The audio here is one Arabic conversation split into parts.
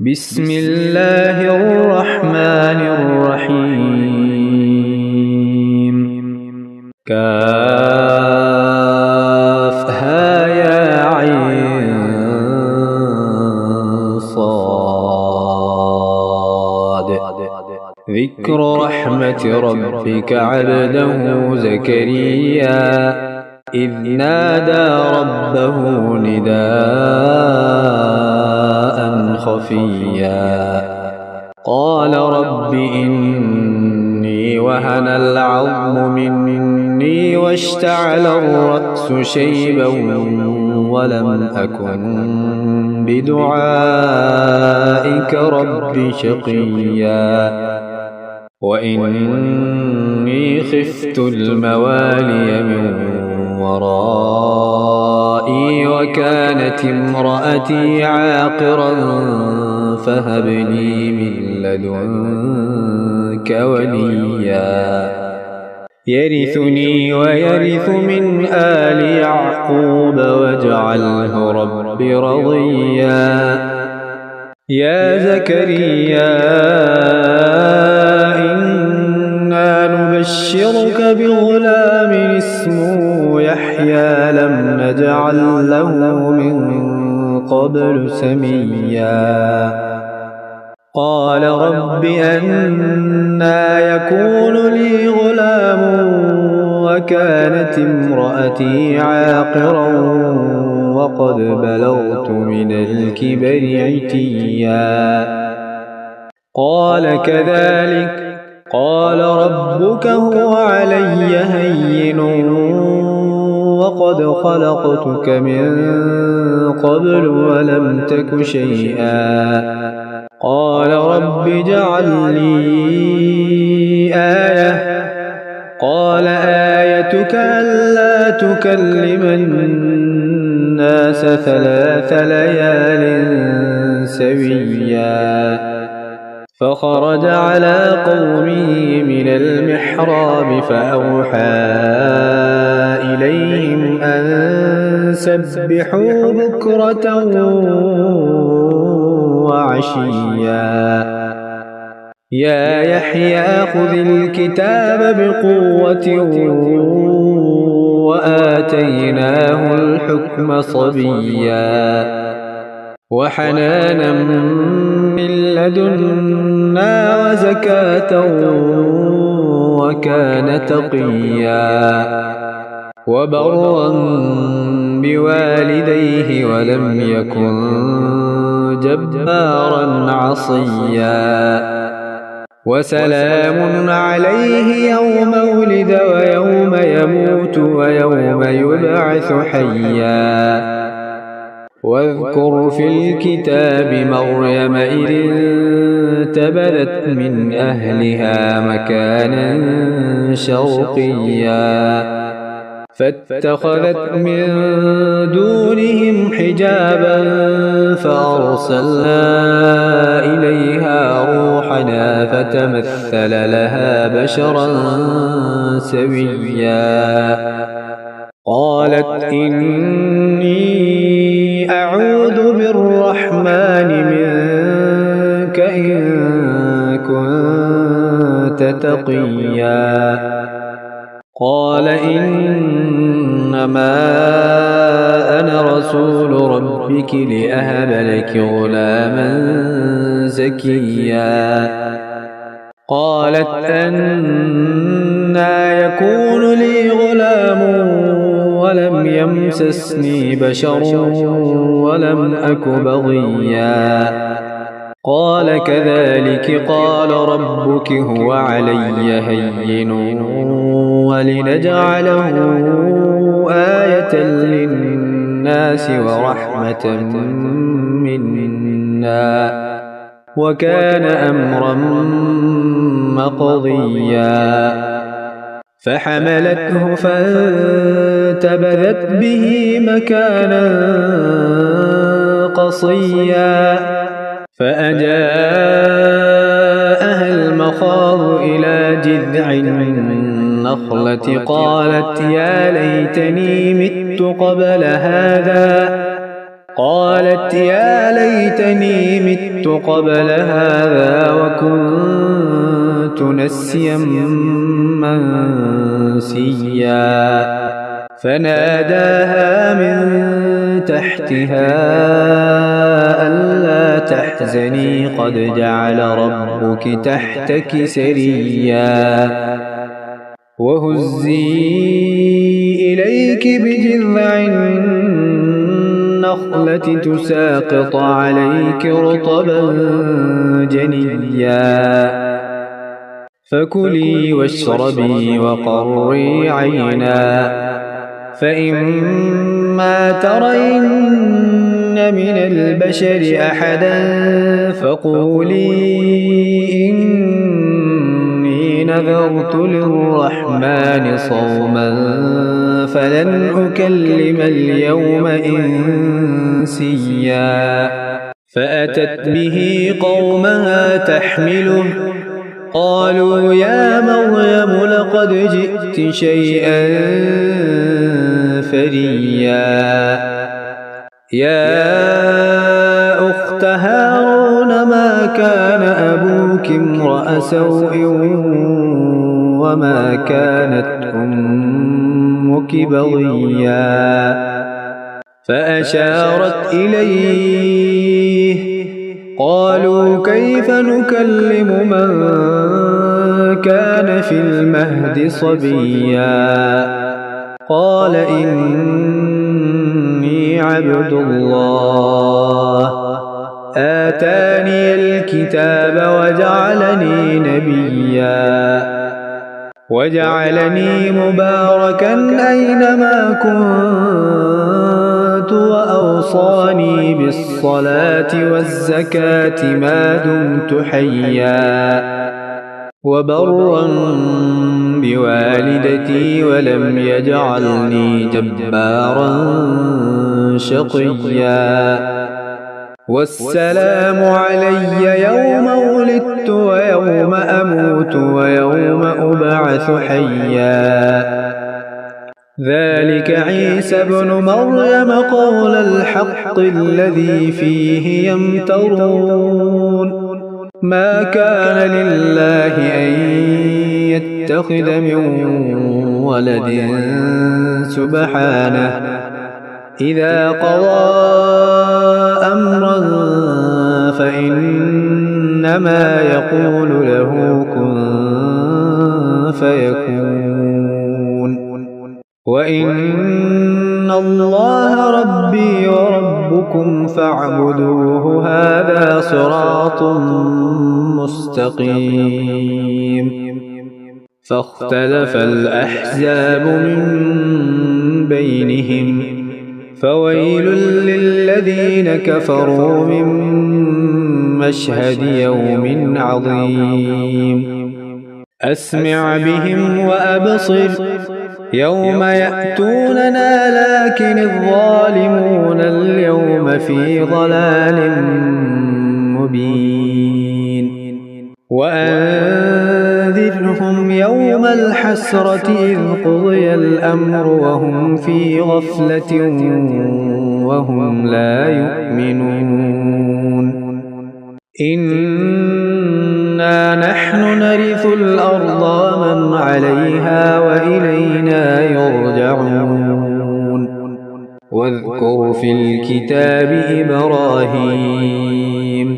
بسم الله الرحمن الرحيم. كافها يا عين صاد. ذكر رحمة ربك عبده زكريا إذ نادى ربه نداء خفيا قال رب إني وهن العظم مني واشتعل الرأس شيبا ولم أكن بدعائك رب شقيا وإني خفت الموالي من ورائي وكانت امرأتي عاقرا فهب لي من لدنك وليا يرثني ويرث من آل يعقوب واجعله رب رضيا. يا زكريا إنا نبشرك بغلام اسمه يحيى لم نجعل له من قبل سميا. قال رب أنى يكون لي غلام وكانت امرأتي عاقرا وقد بلغت من الكبر عتيا. قال كذلك قال ربك هو علي هين وقد خلقتك من قبل ولم تك شيئا. قال رب اجعل لي آية. قال آيتك ألا تكلم الناس 3 ليال سويا. فخرج على قومه من المحراب فأوحى إليهم أن سبحوا بكرة وعشيا. يا يحيى خذ الكتاب بقوة وآتيناه الحكم صبيا وحنانا من لدنا وزكاة وكان تقيا وبرا بوالديه ولم يكن جبارا عصيا. وسلام عليه يوم ولد ويوم يموت ويوم يبعث حيا. واذكر في الكتاب مريم إذ انتبذت من أهلها مكانا شرقيا فاتخذت من دونهم حجابا فأرسلنا إليها روحنا فتمثل لها بشرا سويا. قالت إني أعوذ بالرحمن منك إن كنت تقيا. قال إنما أنا رسول ربك لأهب لك غلاما زكيا. قالت أنى يكون لي غلام ولم يمسسني بشر ولم أك بغيا. قال كذلك قال ربك هو علي هين ولنجعله آية للناس ورحمة منا وكان أمرا مقضيا. فحملته فانتبذت به مكانا قصيا. فأجاءها المخاض إلى جذع النخلة قالت يا ليتني مت قبل هذا قالت يا ليتني مت قبل هذا وكنت نسيا منسيا فناداها من تحتها ألا تحزني قد جعل ربك تحتك سريا وهزي إليك بجذع النخلة تساقط عليك رطبا جنيا فكلي واشربي وقري عينا فإما ترين من البشر أحدا فقولي إني نذرت للرحمن صوما فلن أكلم اليوم إنسيا فأتت به قومها تحمله قالوا يا مريم لقد جئت شيئا فريا يا أخت هارون ما كان أبوك امرأ سوء وما كانت أمك بغيا فأشارت إليه قالوا كيف نكلم من كان في المهد صبيا قال إني عبد الله آتاني الكتاب وجعلني نبيا وجعلني مباركا أينما كنت وأوصاني بالصلاة والزكاة ما دمت حيا وبرا بوالدتي ولم يجعلني جبارا شقيا والسلام علي يوم ولدت ويوم أموت ويوم أبعث حيا ذلك عيسى ابن مريم قول الحق الذي فيه يمترون ما كان لله أن يتخذ من ولد سبحانه إذا قضى أمرا فإنما يقول له كن فيكون وإن الله ربي وربكم فاعبدوه هذا صراط مستقيم فاختلف الأحزاب من بينهم فويل للذين كفروا من مشهد يوم عظيم أسمع بهم وأبصر يوم يأتوننا لكن الظالمون اليوم في ضلال مبين وأنذرهم يوم الحسرة إذ قضي الأمر وهم في غفلة وهم لا يؤمنون إنا نحن نرث الأرض ومن عليها وإلينا يرجعون واذكر في الكتاب إبراهيم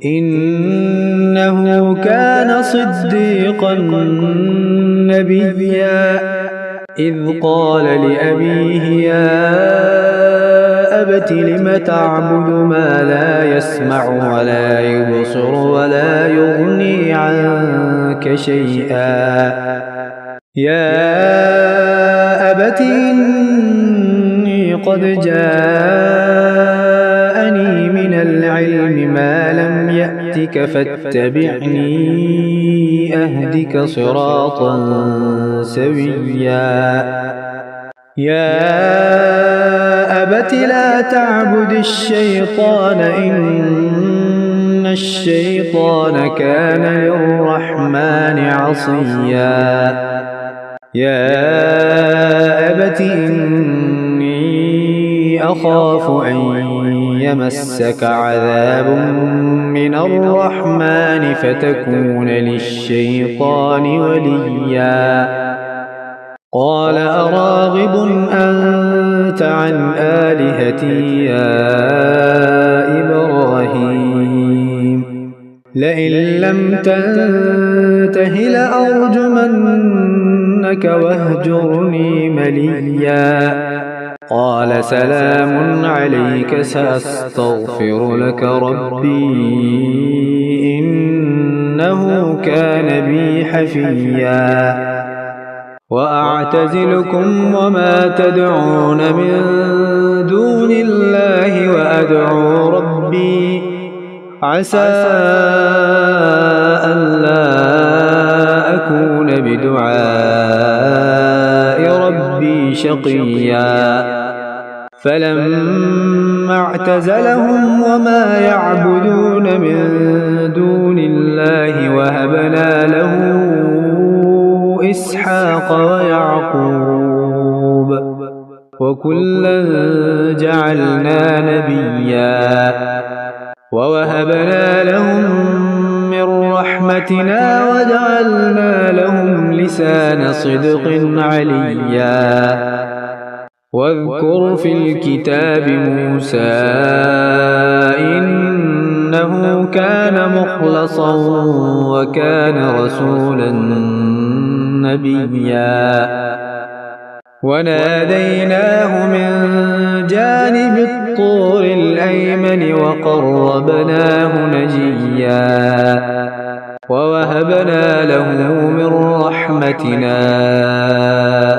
إنه كان صديقا نبيا إذ قال لأبيه يا أبت لم تعبد ما لا يسمع ولا يبصر ولا يغني عنك شيئا يا أبت إني قد جاءني من العلم ما لم يأتك فاتبعني أهدك صراطا سويا يا أبت لا تعبد الشيطان إن الشيطان كان للرحمن عصيا يا أبت إني إني أخاف أن يمسك عذاب من الرحمن فتكون للشيطان وليا قال أراغب أنت عن آلهتي يا إبراهيم لئن لم تنته لأرجمنك واهجرني مليا قال سلام عليك سأستغفر لك ربي إنه كان بي حفيا وأعتزلكم وما تدعون من دون الله وأدعو ربي عسى ألا أكون بدعاء ربي شقيا فلما اعتزلهم وما يعبدون من دون الله وهبنا له إسحاق ويعقوب وكلا جعلنا نبيا ووهبنا لهم من رحمتنا وجعلنا لهم لسان صدق عليا واذكر في الكتاب موسى إنه كان مخلصا وكان رسولا نبيا وناديناه من جانب الطور الأيمن وقربناه نجيا ووهبنا له من رحمتنا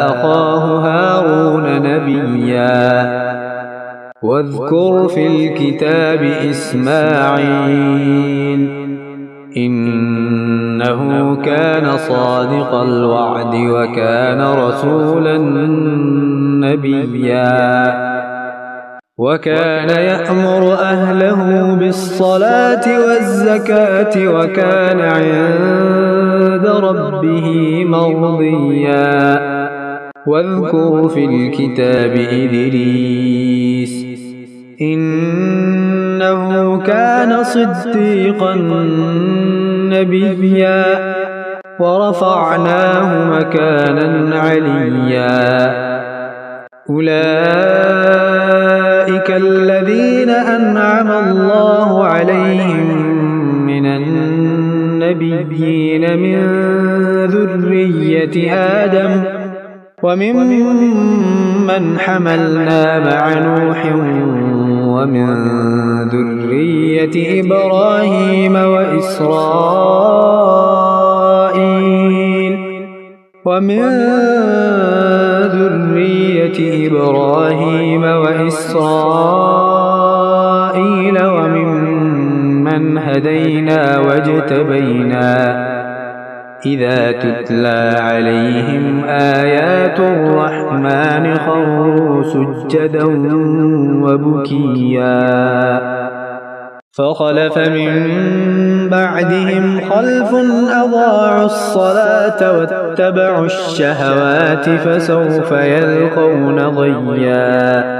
أخاه هارون نبيا واذكر في الكتاب إسماعيل إنه كان صادق الوعد وكان رسولا نبيا وكان يأمر أهله بالصلاة والزكاة وكان عند ربه مرضيا واذكر في الكتاب إدريس إنه كان صديقا نبيا ورفعناه مكانا عليا أولئك الذين أنعم الله عليهم من النبيين من ذرية آدم وممن حملنا مع نوح ومن ذرية إبراهيم وإسرائيل وممن هدينا واجتبينا إذا تتلى عليهم آيات الرحمن خروا سجدا وبكيا فخلف من بعدهم خلف أضاعوا الصلاة واتبعوا الشهوات فسوف يلقون غيا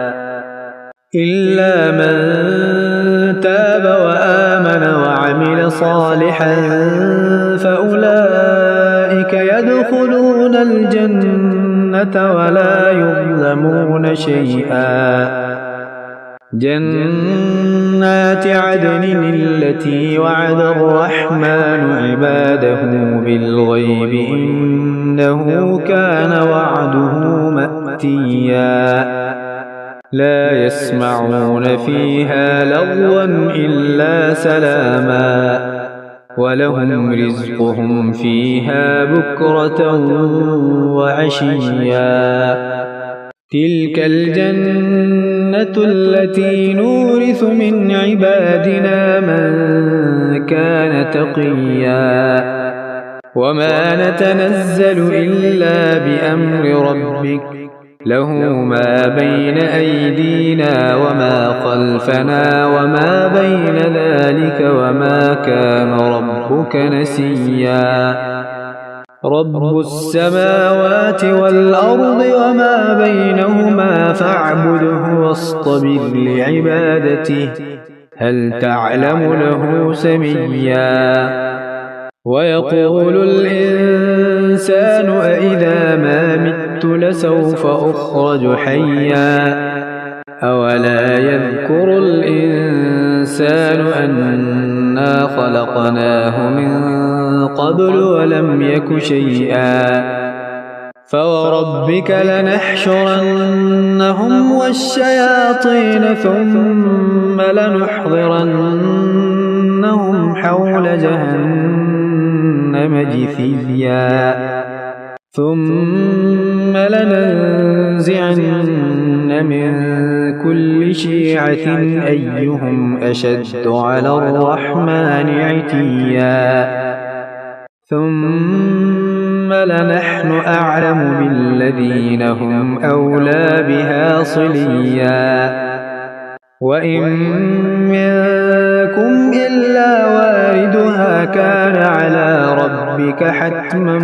إلا من تاب وآمن وعمل صالحا فأولئك يدخلون الجنة ولا يظلمون شيئا جنات عدن التي وعد الرحمن عباده بالغيب إنه كان وعده مأتيا لا يسمعون فيها لغوا إلا سلاما ولهم رزقهم فيها بكرة وعشيا تلك الجنة التي نورث من عبادنا من كان تقيا وما نتنزل إلا بأمر ربك له ما بين أيدينا وما خلفنا وما بين ذلك وما كان ربك نسيا رب السماوات والأرض وما بينهما فاعبده واصطبر لعبادته هل تعلم له سميا ويقول الإنسان أإذا ما مت لسوف أخرج حيا أولا يذكر الإنسان أنا خلقناه من قبل ولم يك شيئا فوربك لنحشرنهم والشياطين ثم لنحضرنهم حول جهنم جثيا ثم لننزعن من كل شيعة أيهم أشد على الرحمن عتيا ثم لنحن أعلم بالذين هم أولى بها صليا وإن منكم إلا واردها كان على ربك حتما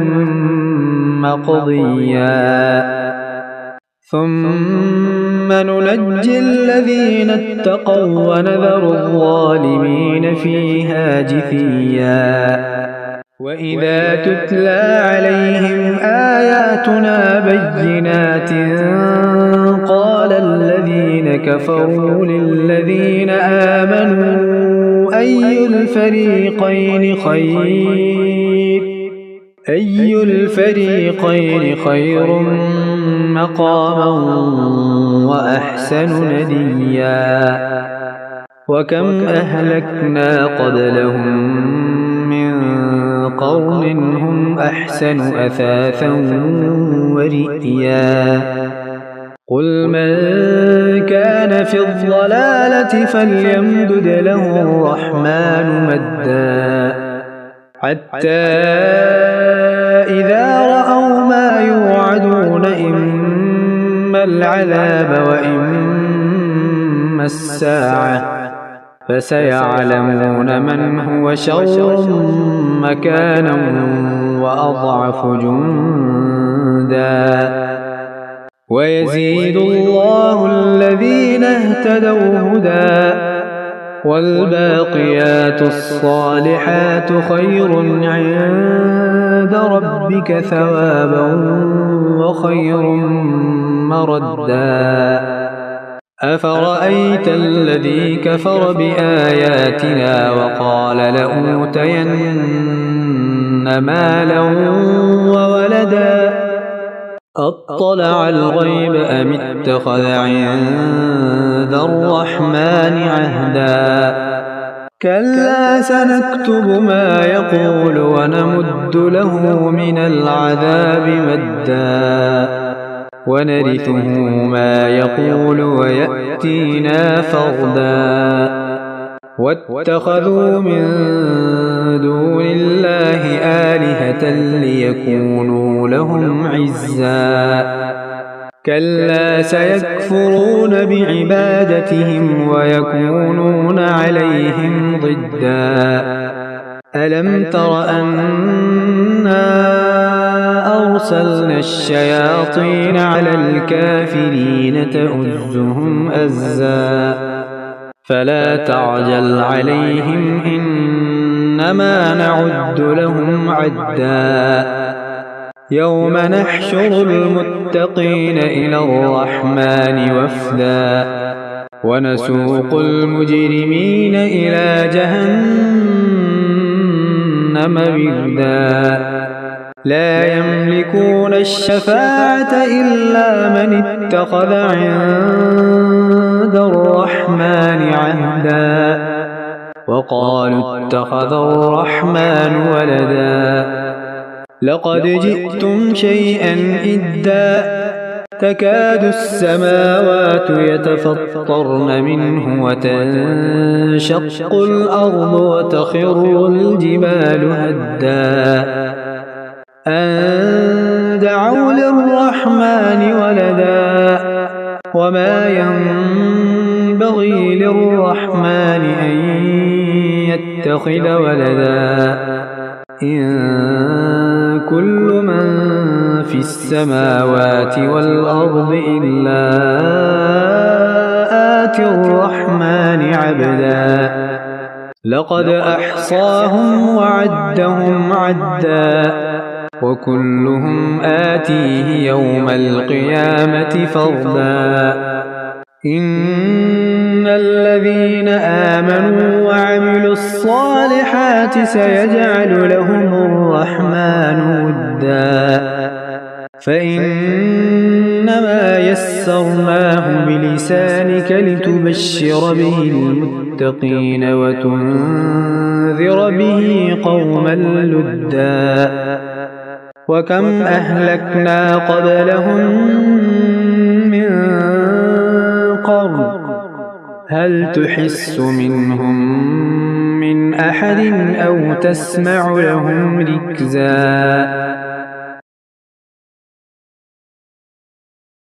مقضيا ثم ننجي الذين اتقوا ونذر الظالمين فيها جثيا وإذا تتلى عليهم آياتنا بينات قال الذين كفروا للذين آمنوا أي الفريقين خير مقاما وأحسن نديا وكم أهلكنا قبلهم من قرن هم أحسن أثاثا ورئيا قل من كان في الضلالة فليمدد له الرحمن مدا حتى إذا رأوا ما يوعدون إما العذاب وإما الساعة فسيعلمون من هو شر مكانا وأضعف جندا ويزيد الله الذين اهتدوا هدى والباقيات الصالحات خير عند ربك ثوابا وخير مردا أفرأيت الذي كفر بآياتنا وقال لأوتين مالا وولدا أطلع الغيب أم اتخذ عند الرحمن عهدا كلا سنكتب ما يقول ونمد له من العذاب مدا ونرثه ما يقول ويأتينا فردا واتخذوا من دون الله آلهة ليكونوا لهم عزا كلا سيكفرون بعبادتهم ويكونون عليهم ضدا ألم تر أنا أرسلنا الشياطين على الكافرين تؤزهم أزا فلا تعجل عليهم إنما نعد لهم عدا يوم نحشر المتقين إلى الرحمن وفدا ونسوق المجرمين إلى جهنم وردا لا يملكون الشفاعة إلا من اتخذ عند الرحمن عهدا وقالوا اتخذ الرحمن ولدا لقد جئتم شيئا إدا تكاد السماوات يتفطرن منه وتنشق الأرض وتخر الجبال هدا أن دعوا للرحمن ولدا وما ينبغي للرحمن أن يتخذ ولدا إن كل من في السماوات والأرض إلا آتي الرحمن عبدا لقد أحصاهم وعدهم عدا وكلهم آتيه يوم القيامة فردا إن الذين آمنوا وعملوا الصالحات سيجعل لهم الرحمن ودا فإنما يسرناه بلسانك لتبشر به المتقين وتنذر به قوما لدا وكم أهلكنا قبلهم من قرن هل تحس منهم من أحد أو تسمع لهم ركزا